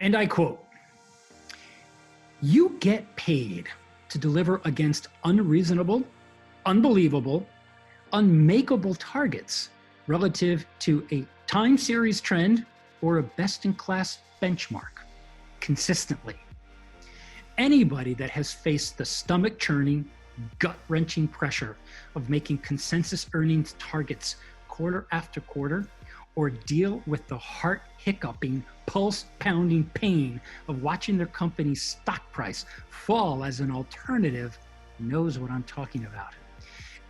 And I quote, "You get paid to deliver against unreasonable, unbelievable, unmakeable targets relative to a time series trend or a best-in-class benchmark consistently. Anybody that has faced the stomach-churning, gut-wrenching pressure of making consensus earnings targets quarter after quarter, or deal with the heart-hiccuping, pulse-pounding pain of watching their company's stock price fall as an alternative knows what I'm talking about.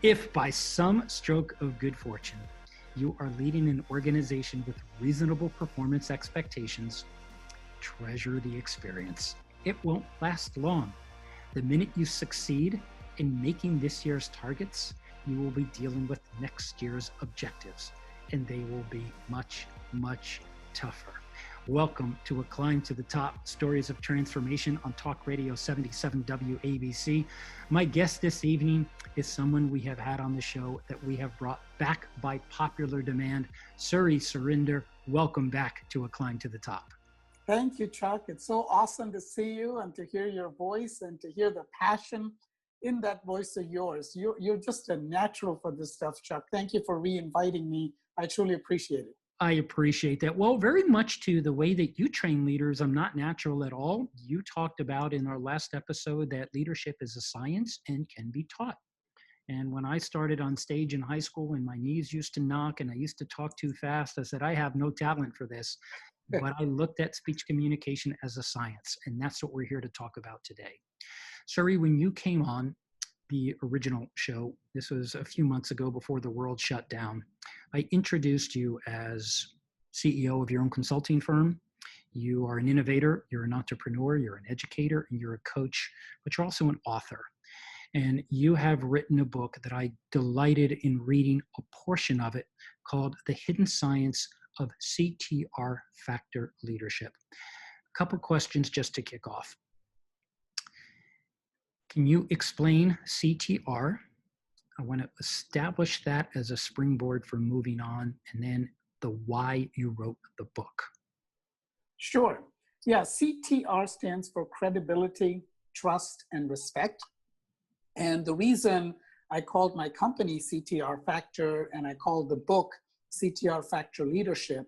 If by some stroke of good fortune, you are leading an organization with reasonable performance expectations, treasure the experience. It won't last long. The minute you succeed in making this year's targets, you will be dealing with next year's objectives, and they will be much, much tougher." Welcome to A Climb to the Top, Stories of Transformation on Talk Radio 77 WABC. My guest this evening is someone we have had on the show that we have brought back by popular demand, Suri Surinder. Welcome back to A Climb to the Top. Thank you, Chuck. It's so awesome to see you and to hear your voice and to hear the passion in that voice of yours. You're just a natural for this stuff, Chuck. Thank you for re-inviting me. I truly appreciate it. I appreciate that. Well, very much to the way that you train leaders, I'm not natural at all. You talked about in our last episode that leadership is a science and can be taught. And when I started on stage in high school and my knees used to knock and I used to talk too fast, I said, I have no talent for this. But I looked at speech communication as a science, and that's what we're here to talk about today. Suri, when you came on the original show, this was a few months ago before the world shut down, I introduced you as CEO of your own consulting firm. You are an innovator, you're an entrepreneur, you're an educator, and you're a coach, but you're also an author. And you have written a book that I delighted in reading a portion of it called The Hidden Science of CTR Factor Leadership. A couple questions just to kick off. Can you explain CTR? I want to establish that as a springboard for moving on, and then the why you wrote the book. Sure. Yeah, CTR stands for credibility, trust, and respect. And the reason I called my company CTR Factor and I called the book CTR Factor Leadership,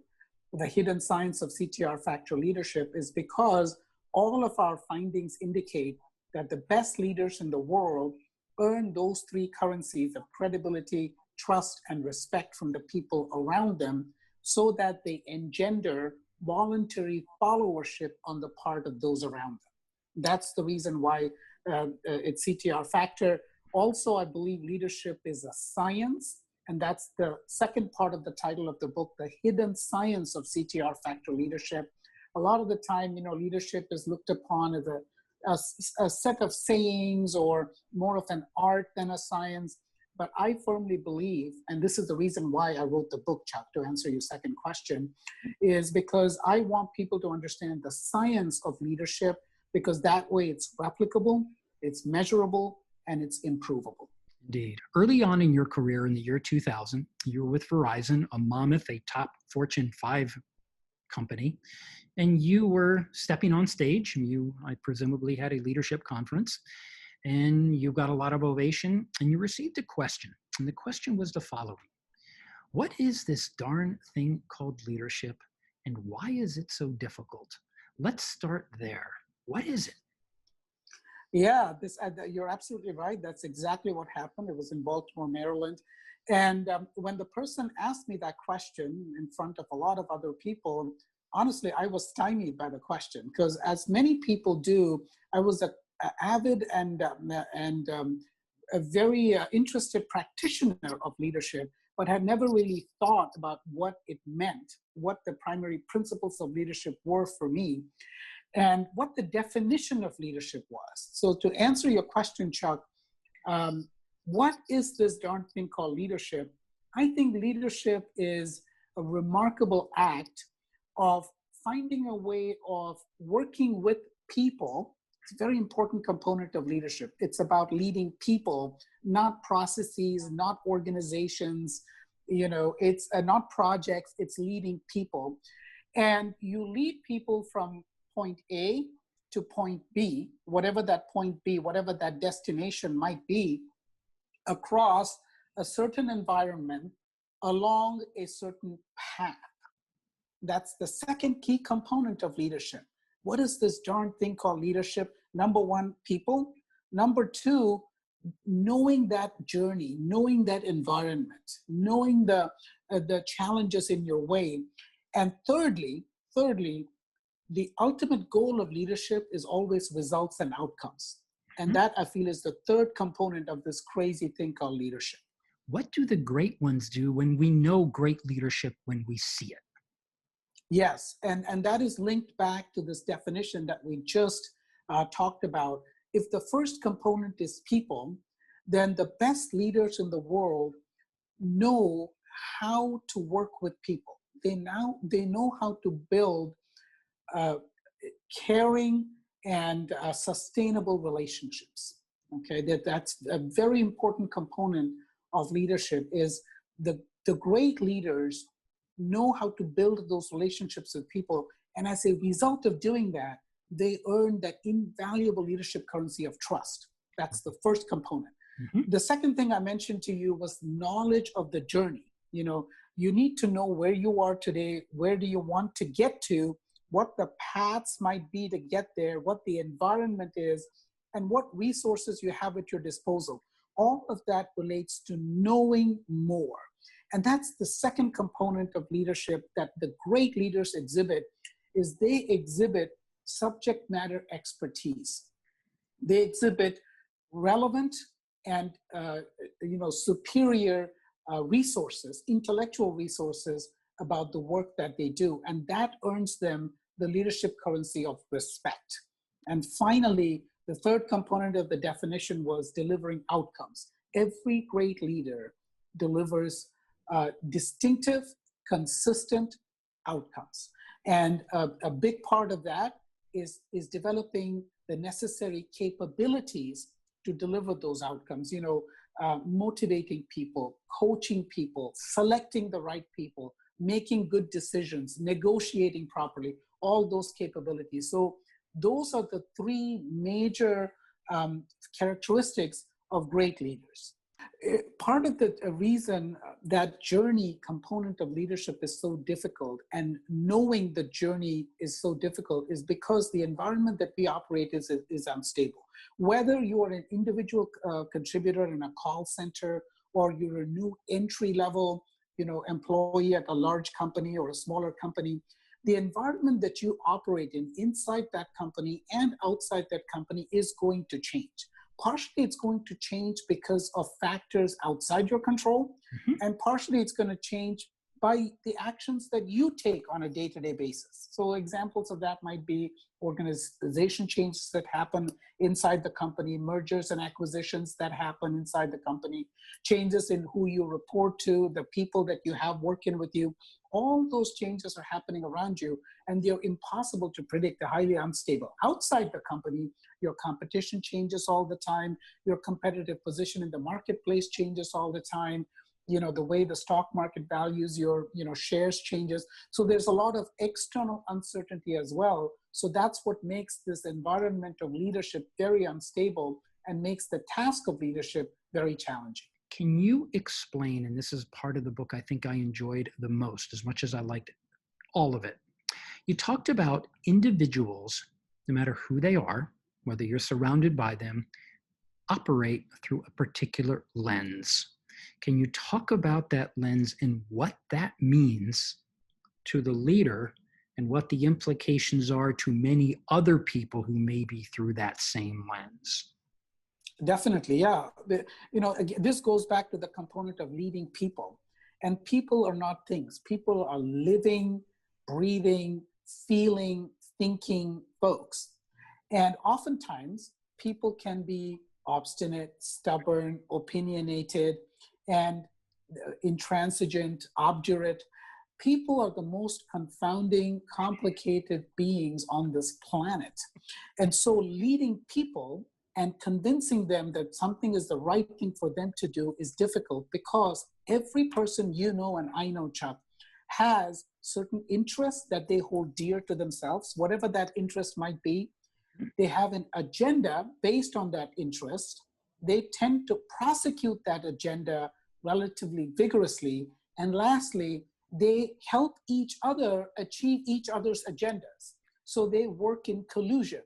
The Hidden Science of CTR Factor Leadership, is because all of our findings indicate that the best leaders in the world earn those three currencies of credibility, trust, and respect from the people around them so that they engender voluntary followership on the part of those around them. That's the reason why it's CTR Factor. Also, I believe leadership is a science, and that's the second part of the title of the book, The Hidden Science of CTR Factor Leadership. A lot of the time, leadership is looked upon as a set of sayings or more of an art than a science. But I firmly believe, and this is the reason why I wrote the book, Chuck, to answer your second question, is because I want people to understand the science of leadership, because that way it's replicable, it's measurable, and it's improvable. Indeed. Early on in your career in the year 2000, you were with Verizon, a mammoth, a top Fortune 5 company, and you were stepping on stage. I presumably had a leadership conference, and you got a lot of ovation, and you received a question. And the question was the following: what is this darn thing called leadership, and why is it so difficult? Let's start there. What is it? Yeah, you're absolutely right. That's exactly what happened. It was in Baltimore, Maryland. And when the person asked me that question in front of a lot of other people, honestly, I was stymied by the question, because as many people do, I was an avid and a very interested practitioner of leadership, but had never really thought about what it meant, what the primary principles of leadership were for me, and what the definition of leadership was. So to answer your question, Chuck, what is this darn thing called leadership? I think leadership is a remarkable act of finding a way of working with people. It's a very important component of leadership. It's about leading people, not processes, not organizations, it's not projects, it's leading people. And you lead people from point A to point B, whatever that point B, whatever that destination might be, across a certain environment along a certain path. That's the second key component of leadership. What is this darn thing called leadership? Number one, people. Number two, knowing that journey, knowing that environment, knowing the challenges in your way. And thirdly, the ultimate goal of leadership is always results and outcomes. And that, I feel, is the third component of this crazy thing called leadership. What do the great ones do when we know great leadership when we see it? Yes, and that is linked back to this definition that we just talked about. If the first component is people, then the best leaders in the world know how to work with people. They know how to build caring and sustainable relationships. Okay, that's a very important component of leadership. Is the great leaders know how to build those relationships with people, and as a result of doing that, they earn that invaluable leadership currency of trust. That's the first component. Mm-hmm. The second thing I mentioned to you was knowledge of the journey. You know, you need to know where you are today, where do you want to get to, what the paths might be to get there, what the environment is, and what resources you have at your disposal. All of that relates to knowing more. And that's the second component of leadership that the great leaders exhibit, is they exhibit subject matter expertise. They exhibit relevant and superior resources, intellectual resources about the work that they do. And that earns them the leadership currency of respect. And finally, the third component of the definition was delivering outcomes. Every great leader delivers distinctive, consistent outcomes. And a big part of that is developing the necessary capabilities to deliver those outcomes. Motivating people, coaching people, selecting the right people, making good decisions, negotiating properly, all those capabilities. So those are the three major characteristics of great leaders. Part of the reason that journey component of leadership is so difficult, and knowing the journey is so difficult, is because the environment that we operate is unstable. Whether you are an individual contributor in a call center, or you're a new entry-level employee at a large company or a smaller company, the environment that you operate in inside that company and outside that company is going to change. Partially it's going to change because of factors outside your control, and partially it's going to change by the actions that you take on a day-to-day basis. So examples of that might be organization changes that happen inside the company, mergers and acquisitions that happen inside the company, changes in who you report to, the people that you have working with you. All those changes are happening around you, and they're impossible to predict. They're highly unstable. Outside the company, your competition changes all the time. Your competitive position in the marketplace changes all the time. The way the stock market values your, shares changes. So there's a lot of external uncertainty as well. So that's what makes this environment of leadership very unstable and makes the task of leadership very challenging. Can you explain, and this is part of the book I think I enjoyed the most, as much as I liked all of it. You talked about individuals, no matter who they are, whether you're surrounded by them, operate through a particular lens. Can you talk about that lens and what that means to the leader, and what the implications are to many other people who may be through that same lens? Definitely, yeah. This goes back to the component of leading people. And people are not things. People are living, breathing, feeling, thinking folks. And oftentimes, people can be obstinate, stubborn, opinionated, and intransigent, obdurate. People are the most confounding, complicated beings on this planet. And so leading people and convincing them that something is the right thing for them to do is difficult, because every person and I know, Chuck, has certain interests that they hold dear to themselves, whatever that interest might be. They have an agenda based on that interest. They tend to prosecute that agenda relatively vigorously. And lastly, they help each other achieve each other's agendas. So they work in collusion.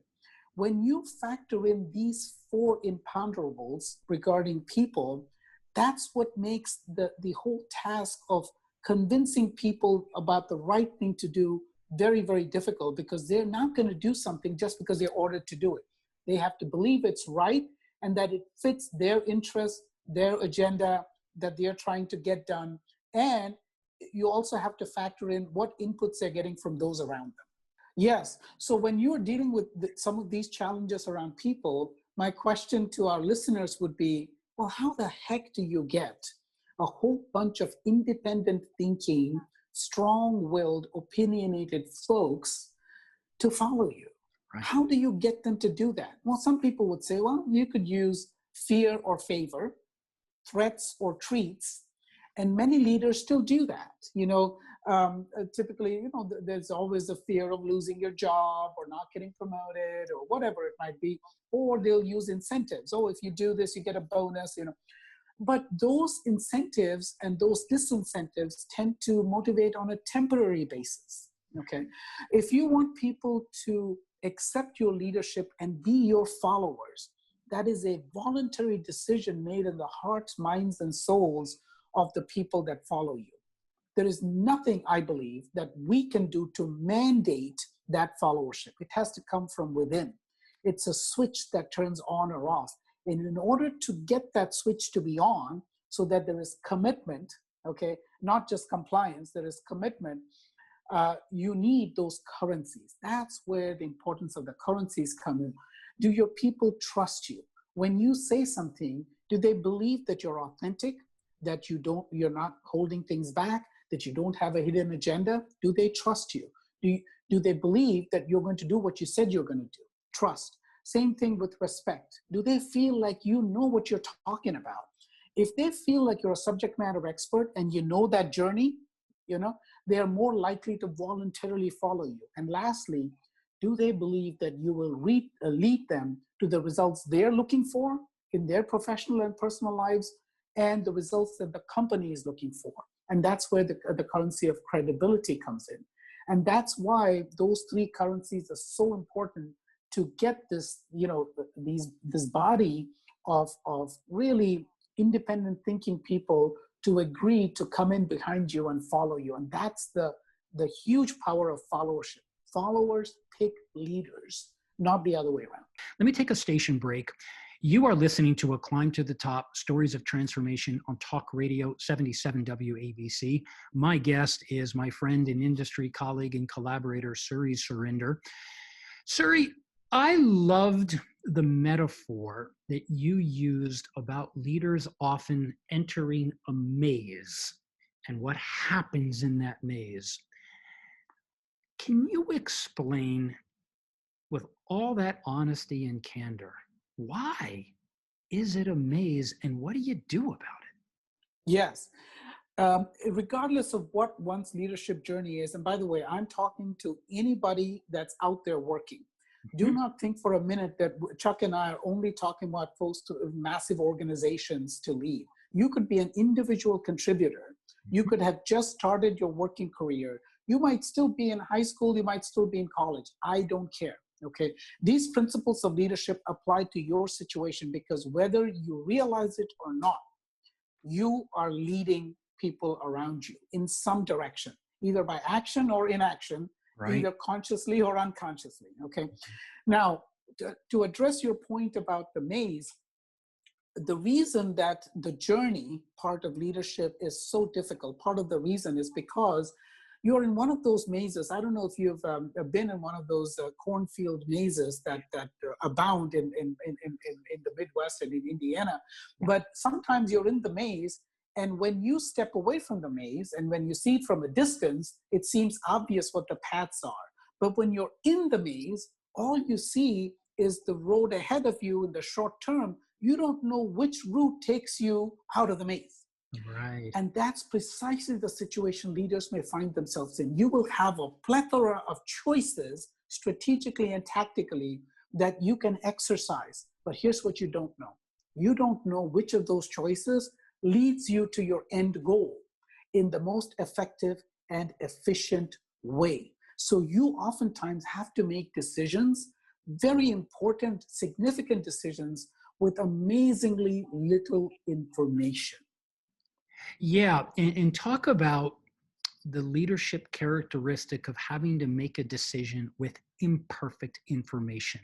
When you factor in these four imponderables regarding people, that's what makes the whole task of convincing people about the right thing to do very, very difficult, because they're not going to do something just because they're ordered to do it. They have to believe it's right and that it fits their interests, their agenda that they're trying to get done. And you also have to factor in what inputs they're getting from those around them. Yes. So when you're dealing with some of these challenges around people, my question to our listeners would be, well, how the heck do you get a whole bunch of independent thinking, strong-willed, opinionated folks to follow you? Right. How do you get them to do that? Well, some people would say, well, you could use fear or favor, threats or treats, and many leaders still do that. Typically, there's always the fear of losing your job or not getting promoted or whatever it might be, or they'll use incentives. Oh, if you do this, you get a bonus, But those incentives and those disincentives tend to motivate on a temporary basis, okay? If you want people to accept your leadership and be your followers, that is a voluntary decision made in the hearts, minds, and souls of the people that follow you. There is nothing, I believe, that we can do to mandate that followership. It has to come from within. It's a switch that turns on or off. And in order to get that switch to be on, so that there is commitment, okay, not just compliance, there is commitment, you need those currencies. That's where the importance of the currencies come in. Do your people trust you? When you say something, do they believe that you're authentic, that you're not holding things back, that you don't have a hidden agenda? Do they trust you? Do they believe that you're going to do what you said you're going to do? Trust. Same thing with respect. Do they feel like you know what you're talking about? If they feel like you're a subject matter expert and you know that journey, they are more likely to voluntarily follow you. And lastly, do they believe that you will lead them to the results they're looking for in their professional and personal lives, and the results that the company is looking for? And that's where the currency of credibility comes in. And that's why those three currencies are so important to get this, this body of really independent thinking people to agree to come in behind you and follow you. And that's the huge power of followership. Followers pick leaders, not the other way around. Let me take a station break. You are listening to A Climb to the Top, Stories of Transformation on Talk Radio 77 WABC. My guest is my friend and industry colleague and collaborator, Suri Surinder. Suri, I loved the metaphor that you used about leaders often entering a maze and what happens in that maze. Can you explain, with all that honesty and candor, why is it a maze and what do you do about it? Yes. Regardless of what one's leadership journey is, and by the way, I'm talking to anybody that's out there working. Do not think for a minute that Chuck and I are only talking about folks to massive organizations to lead. You could be an individual contributor. You could have just started your working career. You might still be in high school. You might still be in college. I don't care. Okay. These principles of leadership apply to your situation, because whether you realize it or not, you are leading people around you in some direction, either by action or inaction. Right. Either consciously or unconsciously, okay? Now, to address your point about the maze, the reason that the journey part of leadership is so difficult, part of the reason is because you're in one of those mazes. I don't know if you've been in one of those cornfield mazes that abound in the Midwest and in Indiana, but sometimes you're in the maze, and when you step away from the maze and when you see it from a distance, it seems obvious what the paths are. But when you're in the maze, all you see is the road ahead of you in the short term. You don't know which route takes you out of the maze. Right. And that's precisely the situation leaders may find themselves in. You will have a plethora of choices strategically and tactically that you can exercise. But here's what you don't know. You don't know which of those choices leads you to your end goal in the most effective and efficient way. So you oftentimes have to make decisions, very important, significant decisions, with amazingly little information. Yeah. And talk about the leadership characteristic of having to make a decision with imperfect information.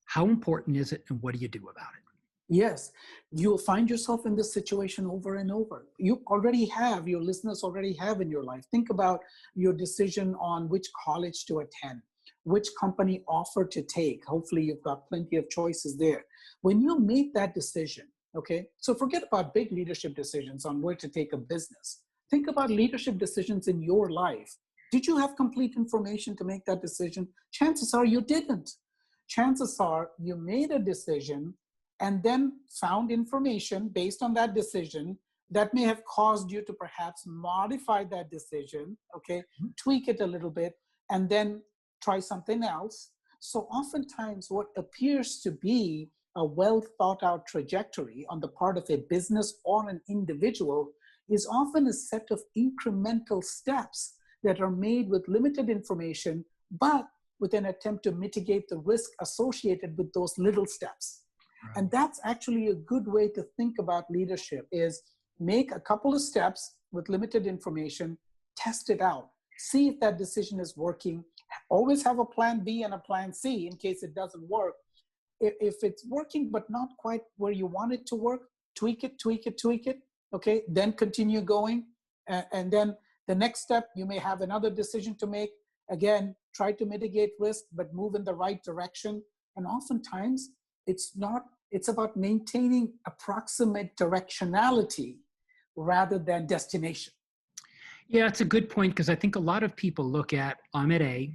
How important is it, and what do you do about it? Yes, you'll find yourself in this situation over and over. You already have, your listeners already have in your life. Think about your decision on which college to attend, which company offer to take. Hopefully, you've got plenty of choices there. When you make that decision, okay, so forget about big leadership decisions on where to take a business. Think about leadership decisions in your life. Did you have complete information to make that decision? Chances are you didn't. Chances are you made a decision and then found information based on that decision that may have caused you to perhaps modify that decision, okay, tweak it a little bit, and then try something else. So oftentimes what appears to be a well thought out trajectory on the part of a business or an individual is often a set of incremental steps that are made with limited information, but with an attempt to mitigate the risk associated with those little steps. And that's actually a good way to think about leadership, is make a couple of steps with limited information, test it out, see if that decision is working. Always have a plan B and a plan C in case it doesn't work. If it's working but not quite where you want it to work, tweak it, okay? Then continue going. And then the next step, you may have another decision to make. Again, try to mitigate risk, but move in the right direction. And oftentimes, it's about maintaining approximate directionality rather than destination. Yeah, it's a good point, because I think a lot of people look at, I'm at A,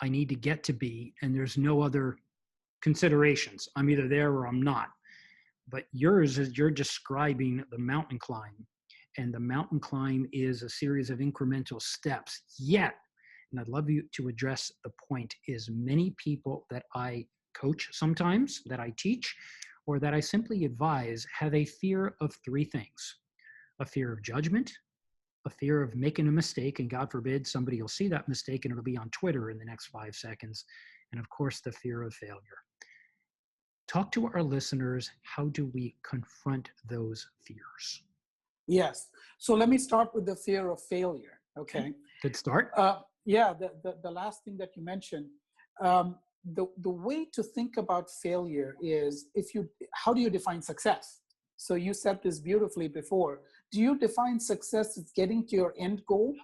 I need to get to B, and there's no other considerations. I'm either there or I'm not. But yours is, you're describing the mountain climb, and the mountain climb is a series of incremental steps. Yet, and I'd love you to address the point, is many people that I coach sometimes, that I teach, or that I simply advise, have a fear of three things: a fear of judgment, a fear of making a mistake, and God forbid somebody will see that mistake and it'll be on Twitter in the next 5 seconds, and of course the fear of failure. Talk to our listeners, how do we confront those fears? Yes, so let me start with the fear of failure, okay? Good start. Yeah, the last thing that you mentioned, the way to think about failure is, how do you define success? So you said this beautifully before. Do you define success as getting to your end goal,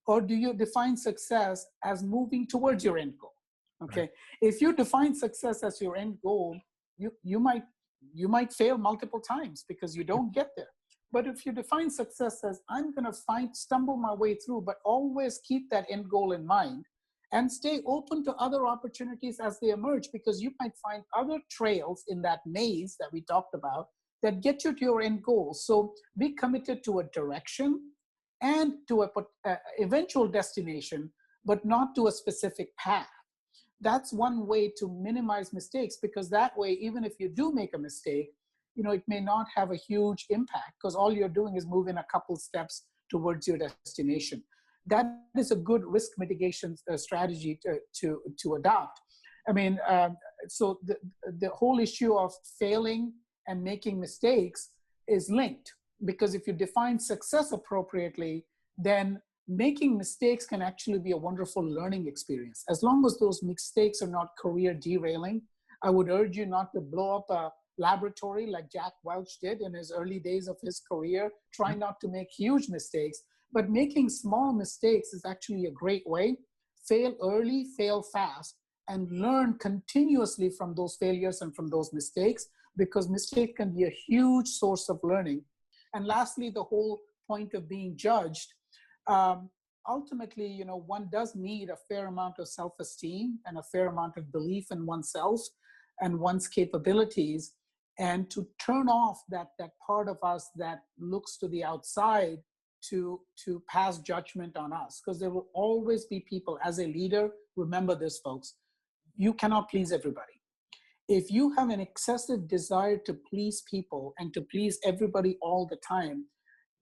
or do you define success as moving towards your end goal? Okay. Right. If you define success as your end goal, you might fail multiple times because you don't get there. But if you define success as, I'm going to stumble my way through, but always keep that end goal in mind, and stay open to other opportunities as they emerge, because you might find other trails in that maze that we talked about that get you to your end goal. So be committed to a direction and to a eventual destination, but not to a specific path. That's one way to minimize mistakes, because that way, even if you do make a mistake, it may not have a huge impact, because all you're doing is moving a couple steps towards your destination. That is a good risk mitigation strategy to adopt. I mean, so the whole issue of failing and making mistakes is linked, because if you define success appropriately, then making mistakes can actually be a wonderful learning experience. As long as those mistakes are not career derailing, I would urge you not to blow up a laboratory like Jack Welch did in his early days of his career. Try not to make huge mistakes, but making small mistakes is actually a great way. Fail early, fail fast, and learn continuously from those failures and from those mistakes, because mistake can be a huge source of learning. And lastly, the whole point of being judged. Ultimately, one does need a fair amount of self-esteem and a fair amount of belief in oneself and one's capabilities. and to turn off that part of us that looks to the outside to pass judgment on us. Because there will always be people, as a leader, remember this, folks, you cannot please everybody. If you have an excessive desire to please people and to please everybody all the time,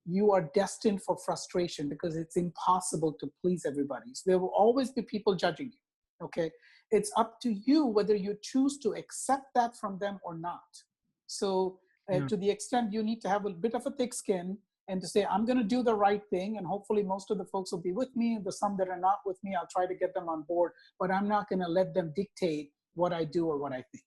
you are destined for frustration, because it's impossible to please everybody. So there will always be people judging you, okay? It's up to you whether you choose to accept that from them or not. So to the extent you need to have a bit of a thick skin and to say, I'm going to do the right thing, and hopefully most of the folks will be with me. The some that are not with me, I'll try to get them on board, but I'm not going to let them dictate what I do or what I think.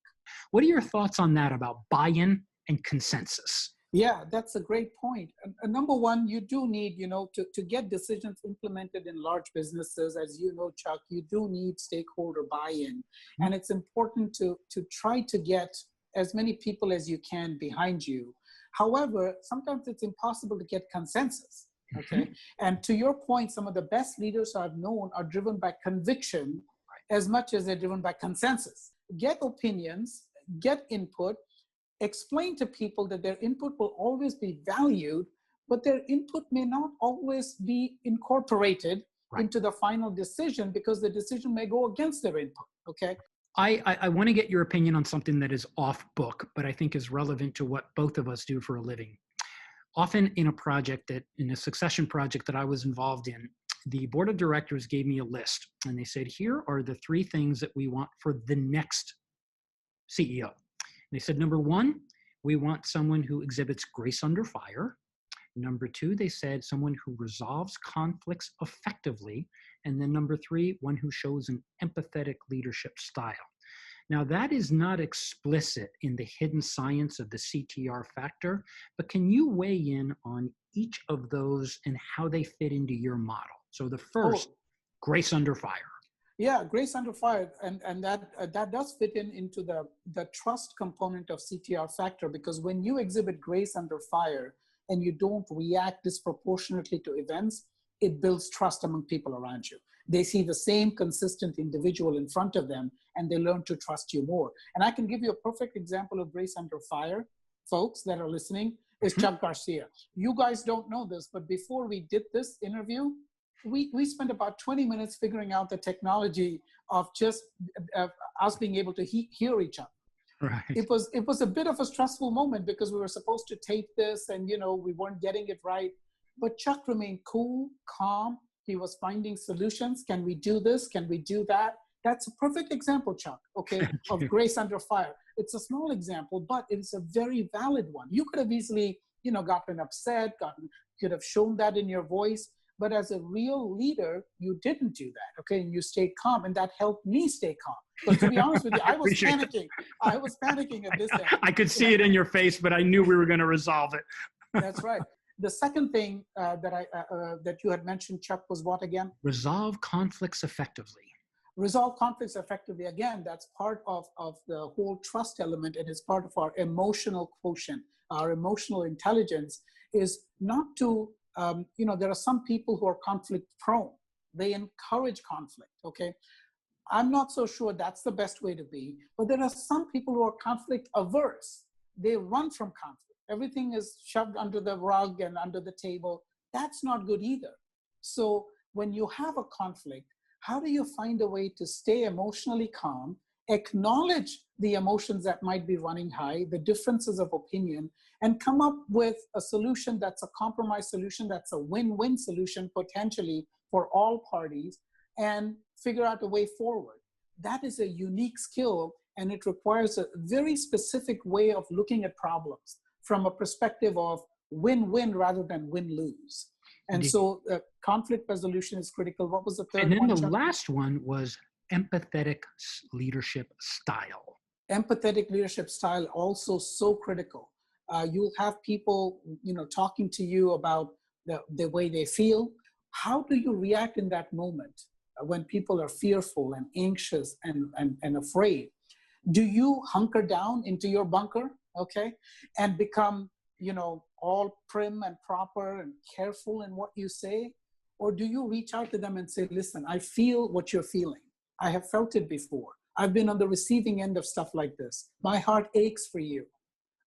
What are your thoughts on that about buy-in and consensus? Yeah, that's a great point. Number one, you do need, to get decisions implemented in large businesses, as you know, Chuck, you do need stakeholder buy-in. Mm-hmm. And it's important to try to get as many people as you can behind you. However, sometimes it's impossible to get consensus, okay? Mm-hmm. And to your point, some of the best leaders I've known are driven by conviction as much as they're driven by consensus. Get opinions, get input, explain to people that their input will always be valued, but their input may not always be incorporated into the final decision, because the decision may go against their input, okay? I want to get your opinion on something that is off book, but I think is relevant to what both of us do for a living. Often in a succession project that I was involved in, the board of directors gave me a list, and they said, here are the 3 things that we want for the next CEO. They said, number 1, we want someone who exhibits grace under fire. Number 2, they said, someone who resolves conflicts effectively. And then number 3, one who shows an empathetic leadership style. Now, that is not explicit in the hidden science of the CTR factor, but can you weigh in on each of those and how they fit into your model? So the first, grace under fire. Yeah, grace under fire, and that does fit into the trust component of CTR factor, because when you exhibit grace under fire and you don't react disproportionately to events, it builds trust among people around you. They see the same consistent individual in front of them, and they learn to trust you more. And I can give you a perfect example of grace under fire, folks that are listening, is Chuck Garcia. You guys don't know this, but before we did this interview, we spent about 20 minutes figuring out the technology of just us being able to hear each other. Right. It was a bit of a stressful moment, because we were supposed to tape this and, we weren't getting it right. But Chuck remained cool, calm. He was finding solutions. Can we do this? Can we do that? That's a perfect example, Chuck, okay, of grace under fire. It's a small example, but it's a very valid one. You could have easily, gotten upset, could have shown that in your voice. But as a real leader, you didn't do that, okay? And you stayed calm, and that helped me stay calm. Because to be honest with you, I was panicking. I was panicking at this end. I could see it in your face, but I knew we were going to resolve it. That's right. The second thing that you had mentioned, Chuck, was what again? Resolve conflicts effectively. Resolve conflicts effectively. Again, that's part of the whole trust element, and it's part of our emotional quotient. Our emotional intelligence is not to there are some people who are conflict prone. They encourage conflict, okay? I'm not so sure that's the best way to be, but there are some people who are conflict averse. They run from conflict. Everything is shoved under the rug and under the table. That's not good either. So when you have a conflict, how do you find a way to stay emotionally calm, acknowledge the emotions that might be running high, the differences of opinion, and come up with a solution that's a compromise solution, that's a win-win solution potentially for all parties, and figure out a way forward. That is a unique skill, and it requires a very specific way of looking at problems from a perspective of win-win rather than win-lose. And so conflict resolution is critical. What was the third one? And then the last one was empathetic leadership style. Empathetic leadership style, also so critical. You'll have people, talking to you about the way they feel. How do you react in that moment when people are fearful and anxious and afraid? Do you hunker down into your bunker, okay, and become, all prim and proper and careful in what you say? Or do you reach out to them and say, listen, I feel what you're feeling. I have felt it before. I've been on the receiving end of stuff like this. My heart aches for you.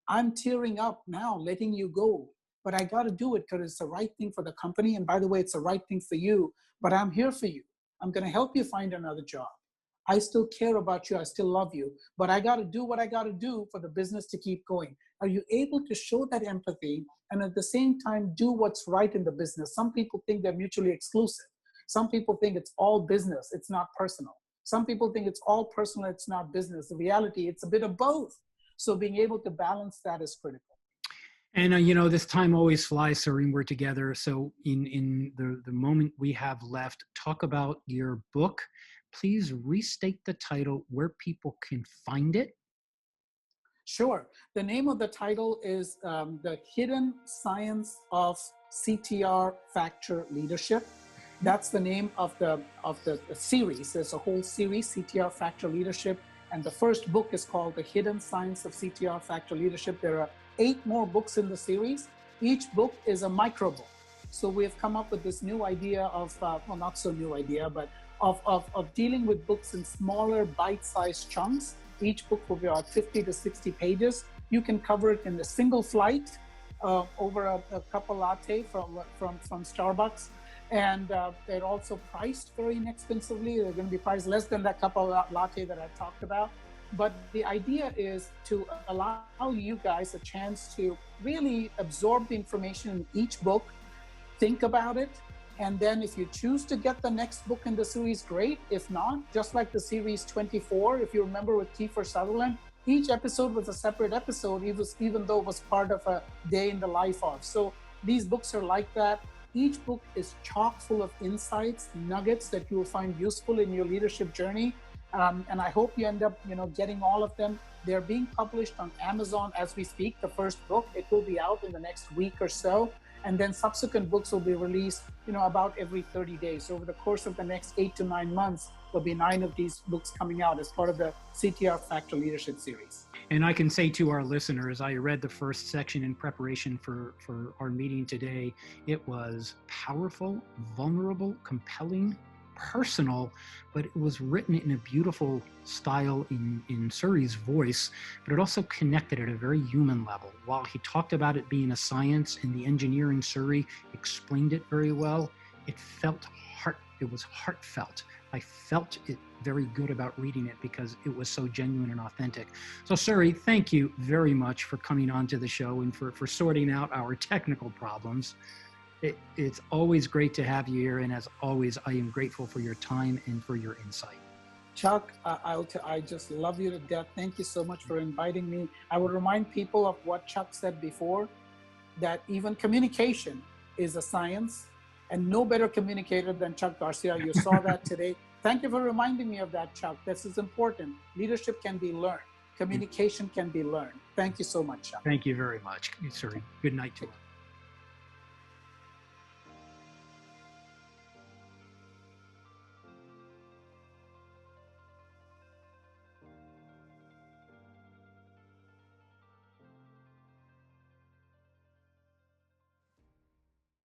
I'm tearing up now, letting you go, but I got to do it because it's the right thing for the company. And by the way, it's the right thing for you, but I'm here for you. I'm going to help you find another job. I still care about you. I still love you, but I got to do what I got to do for the business to keep going. Are you able to show that empathy and at the same time do what's right in the business? Some people think they're mutually exclusive. Some people think it's all business. It's not personal. Some people think it's all personal. It's not business. In reality, it's a bit of both. So being able to balance that is critical. And, this time always flies, Suri, and we're together. So in the moment we have left, talk about your book. Please restate the title, where people can find it. Sure. The name of the title is The Hidden Science of CTR Factor Leadership. That's the name of the series. There's a whole series, CTR Factor Leadership. And the first book is called The Hidden Science of CTR Factor Leadership. There are 8 more books in the series. Each book is a microbook. So we've come up with this new idea of, well, not so new idea, but of dealing with books in smaller bite-sized chunks. Each book will be about 50 to 60 pages. You can cover it in a single flight over a cup of latte from Starbucks. And they're also priced very inexpensively. They're going to be priced less than that cup of latte that I talked about. But the idea is to allow you guys a chance to really absorb the information in each book, think about it, and then if you choose to get the next book in the series, great. If not, just like the series 24, if you remember with Kiefer Sutherland, each episode was a separate episode, even though it was part of a day in the life of. So these books are like that. Each book is chock full of insights, nuggets that you will find useful in your leadership journey. And I hope you end up, getting all of them. They're being published on Amazon as we speak. The first book, it will be out in the next week or so. And then subsequent books will be released, about every 30 days. So over the course of the next 8 to 9 months, there'll be 9 of these books coming out as part of the CTR Factor Leadership series. And I can say to our listeners, I read the first section in preparation for our meeting today. It was powerful, vulnerable, compelling, personal, but it was written in a beautiful style in Suri's voice, but it also connected at a very human level. While he talked about it being a science and the engineering, Suri explained it very well. It was heartfelt. I felt it very good about reading it because it was so genuine and authentic. So Suri, thank you very much for coming on to the show and for sorting out our technical problems. It's always great to have you here, and as always, I am grateful for your time and for your insight. Chuck, I just love you to death. Thank you so much for inviting me. I would remind people of what Chuck said before, that even communication is a science, and no better communicator than Chuck Garcia. You saw that today. Thank you for reminding me of that, Chuck. This is important. Leadership can be learned. Communication can be learned. Thank you so much, Chuck. Thank you very much, Suri. Good night to you.